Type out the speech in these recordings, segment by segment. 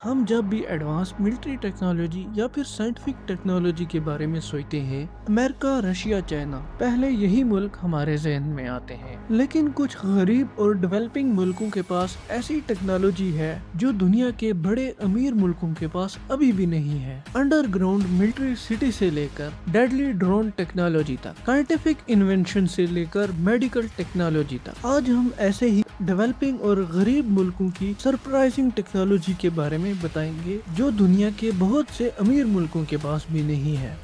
हम जब भी एडवांस मिलिट्री टेक्नोलॉजी या फिर साइंटिफिक टेक्नोलॉजी के बारे में सोचते हैं, अमेरिका, रशिया, चाइना, पहले यही मुल्क हमारे जहन में आते हैं। लेकिन कुछ गरीब और डेवलपिंग मुल्कों के पास ऐसी टेक्नोलॉजी है जो दुनिया के बड़े अमीर मुल्कों के पास अभी भी नहीं है। अंडरग्राउंड मिलिट्री सिटी से लेकर डेडली ड्रोन टेक्नोलॉजी तक, साइंटिफिक इन्वेंशन से लेकर मेडिकल टेक्नोलॉजी तक, आज हम ऐसे ही डेवलपिंग और गरीब मुल्कों की सरप्राइजिंग टेक्नोलॉजी के बारे में बताएंगे जो दुनिया के बहुत से अमीर मुल्कों के पास भी नहीं है।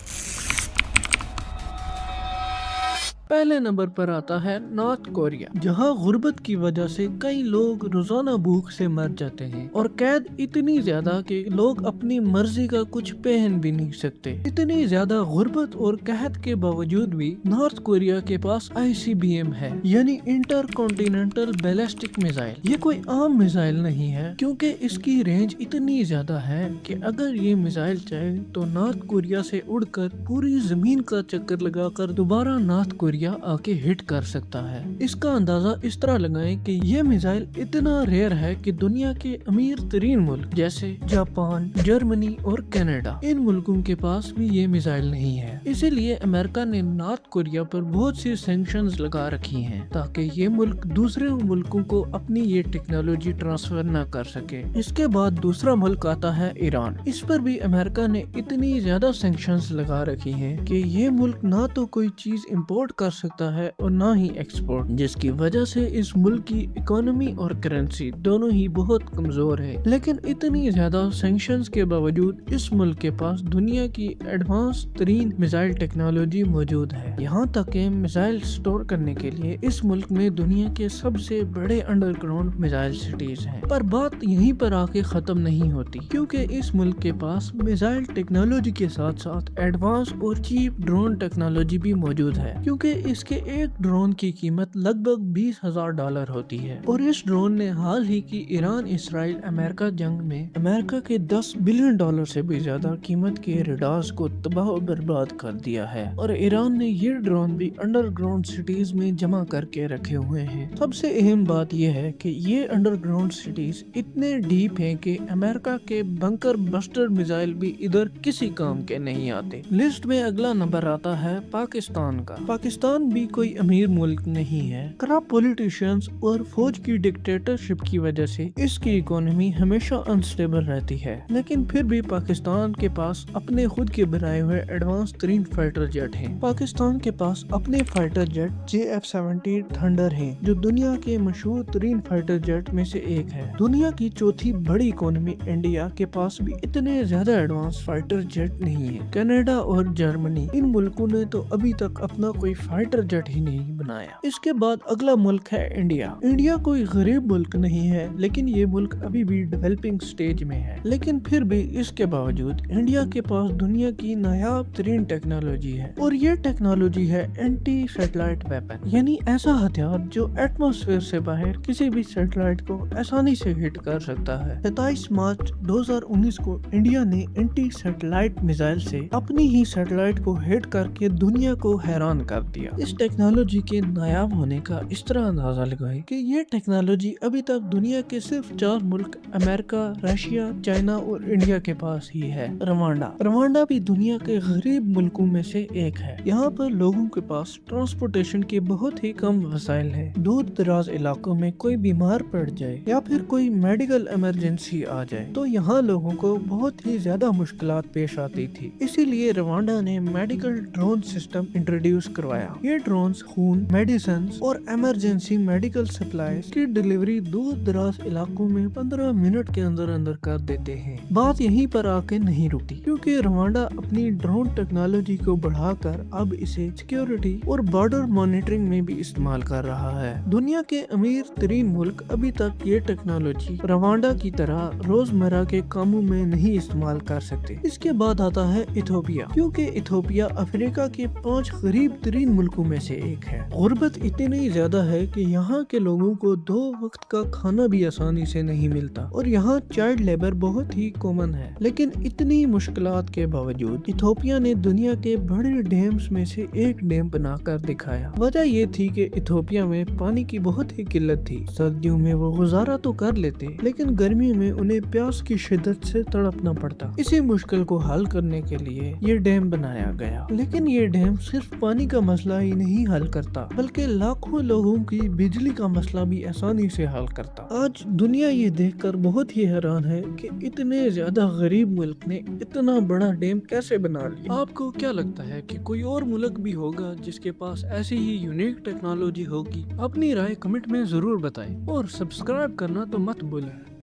पहले नंबर पर आता है नॉर्थ कोरिया, जहां गुर्बत की वजह से कई लोग रोजाना भूख से मर जाते हैं और कैद इतनी ज्यादा कि लोग अपनी मर्जी का कुछ पहन भी नहीं सकते। इतनी ज्यादा गुर्बत और कहत के बावजूद भी नॉर्थ कोरिया के पास ICBM है, यानी इंटर कॉन्टिनेंटल बैलिस्टिक मिसाइल। ये कोई आम मिसाइल नहीं है, क्योंकि इसकी रेंज इतनी ज्यादा है कि अगर ये मिसाइल चाहे तो नॉर्थ कोरिया से उड़कर पूरी जमीन का चक्कर लगाकर दोबारा नॉर्थ कोरिया आके हिट कर सकता है। इसका अंदाजा इस तरह लगाएं कि ये मिसाइल इतना रेयर है कि दुनिया के अमीर तरीन मुल्क जैसे जापान, जर्मनी और कनाडा, इन मुल्कों के पास भी ये मिसाइल नहीं है। इसीलिए अमेरिका ने नॉर्थ कोरिया पर बहुत सी सैंक्शंस लगा रखी हैं ताकि ये मुल्क दूसरे मुल्कों को अपनी ये टेक्नोलॉजी ट्रांसफर न कर सके। इसके बाद दूसरा मुल्क आता है ईरान। इस पर भी अमेरिका ने इतनी ज्यादा सैंक्शंस लगा रखी हैं कि ये मुल्क ना तो कोई चीज इम्पोर्ट कर सकता है और ना ही एक्सपोर्ट, जिसकी वजह से इस मुल्क की इकोनॉमी और करेंसी दोनों ही बहुत कमजोर है। लेकिन इतनी ज्यादा सैंक्शंस के बावजूद इस मुल्क के पास दुनिया की एडवांस तरीन मिसाइल टेक्नोलॉजी मौजूद है। यहाँ तक कि मिसाइल स्टोर करने के लिए इस मुल्क में दुनिया के सबसे बड़े अंडरग्राउंड मिसाइल सिटीज हैं। पर बात यहीं पर आके खत्म नहीं होती, क्योंकि इस मुल्क के पास मिसाइल टेक्नोलॉजी के साथ साथ एडवांस और चीप ड्रोन टेक्नोलॉजी भी मौजूद है, क्योंकि इसके एक ड्रोन की कीमत लगभग $20,000 होती है। और इस ड्रोन ने हाल ही की ईरान इसराइल अमेरिका जंग में अमेरिका के $10 बिलियन से भी ज्यादा कीमत के रेडार्स को तबाह और बर्बाद कर दिया है। और ईरान ने ये ड्रोन भी अंडरग्राउंड सिटीज में जमा करके रखे हुए हैं। सबसे अहम बात यह है कि ये अंडरग्राउंड सिटीज इतने डीप हैं कि अमेरिका के बंकर बस्टर मिसाइल भी इधर किसी काम के नहीं आते। लिस्ट में अगला नंबर आता है पाकिस्तान का। पाकिस्तान भी कोई अमीर मुल्क नहीं है। करप्ट पॉलिटिशियंस और फौज की डिक्टेटरशिप की वजह से इसकी इकोनॉमी हमेशा अनस्टेबल रहती है, लेकिन फिर भी पाकिस्तान के पास अपने खुद के बनाए हुए एडवांस तरीन फाइटर जेट हैं। पाकिस्तान के पास अपने फाइटर जेट JF-70 थंडर हैं, जो दुनिया के मशहूर तरीन फाइटर जेट में से एक है। दुनिया की चौथी बड़ी इकोनॉमी इंडिया के पास भी इतने ज्यादा एडवांस फाइटर जेट नहीं है। कनाडा और जर्मनी, इन मुल्कों ने तो अभी तक अपना कोई फाइटर जेट ही नहीं बनाया। इसके बाद अगला मुल्क है इंडिया। इंडिया कोई गरीब मुल्क नहीं है, लेकिन ये मुल्क अभी भी डेवलपिंग स्टेज में है। लेकिन फिर भी इसके बावजूद इंडिया के पास दुनिया की नायाब तरीन टेक्नोलॉजी है, और ये टेक्नोलॉजी है एंटी सैटेलाइट वेपन, यानी ऐसा हथियार जो एटमॉस्फेयर से बाहर किसी भी सैटेलाइट को आसानी से हिट कर सकता है। 27 मार्च 2019 को इंडिया ने एंटी सैटेलाइट मिसाइल से अपनी ही सैटेलाइट को हिट करके दुनिया को हैरान कर दिया। इस टेक्नोलॉजी के नायाब होने का इस तरह अंदाजा लगाए कि ये टेक्नोलॉजी अभी तक दुनिया के सिर्फ 4 मुल्क अमेरिका, रशिया, चाइना और इंडिया के पास ही है। रवांडा भी दुनिया के गरीब मुल्कों में से एक है। यहाँ पर लोगों के पास ट्रांसपोर्टेशन के बहुत ही कम वसाइल है। दूर दराज इलाकों में कोई बीमार पड़ जाए या फिर कोई मेडिकल इमरजेंसी आ जाए तो यहाँ लोगों को बहुत ही ज्यादा मुश्किलात पेश आती थी। इसीलिए रवांडा ने मेडिकल ड्रोन सिस्टम इंट्रोड्यूस करवाया। ये ड्रोन्स खून, मेडिसिन और इमरजेंसी मेडिकल सप्लाईज की डिलीवरी दूर दराज इलाकों में 15 मिनट के अंदर अंदर कर देते हैं। बात यहीं पर आके नहीं रुकती, क्योंकि रवांडा अपनी ड्रोन टेक्नोलॉजी को बढ़ाकर अब इसे सिक्योरिटी और बॉर्डर मॉनिटरिंग में भी इस्तेमाल कर रहा है। दुनिया के अमीर तरीन मुल्क अभी तक ये टेक्नोलॉजी रवांडा की तरह रोजमर्रा के कामों में नहीं इस्तेमाल कर सकते। इसके बाद आता है इथोपिया, क्योंकि इथोपिया अफ्रीका के 5 गरीब तरीन मुल्कों में से एक है। गुर्बत इतनी ज्यादा है कि यहाँ के लोगों को 2 वक्त का खाना भी आसानी से नहीं मिलता और यहाँ चाइल्ड लेबर बहुत ही कॉमन है। लेकिन इतनी मुश्किलात के बावजूद इथोपिया ने दुनिया के बड़े डैम्स में से एक डैम बनाकर दिखाया। वजह ये थी कि इथोपिया में पानी की बहुत ही किल्लत थी। सर्दियों में वो गुजारा तो कर लेते, लेकिन गर्मियों में उन्हें प्यास की शिद्दत से तड़पना पड़ता। इसी मुश्किल को हल करने के लिए ये डैम बनाया गया। लेकिन ये डैम सिर्फ पानी का मसला ही नहीं हल करता, बल्कि लाखों लोगों की बिजली का मसला भी आसानी से हल करता। आज दुनिया ये देखकर बहुत ही हैरान है कि इतने ज्यादा गरीब मुल्क ने इतना बड़ा डैम कैसे बना लिया। आपको क्या लगता है कि कोई और मुल्क भी होगा जिसके पास ऐसी ही यूनिक टेक्नोलॉजी होगी? अपनी राय कमेंट में जरूर बताएं और सब्सक्राइब करना तो मत भूलें।